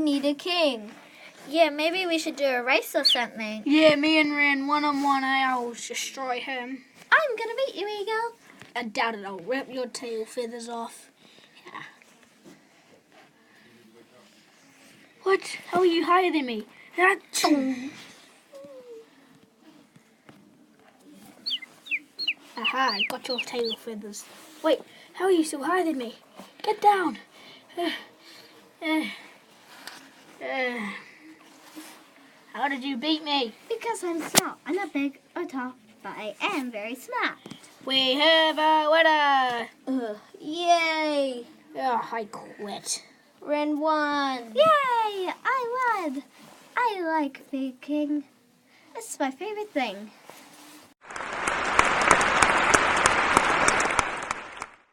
need a king. Yeah, maybe we should do a race or something. Yeah, me and Ren, one-on-one, I'll destroy him. I'm gonna beat you, Eagle. I doubt it, I'll rip your tail feathers off. Yeah. What? How are you higher than me? Aha, I got your tail feathers. Wait, how are you so higher than me? Get down. How did you beat me? Because I'm small. I'm not big or tall, but I am very smart. We have a winner. Yay! Oh, I quit. Ren won. Yay! I won. I like baking. It's my favorite thing.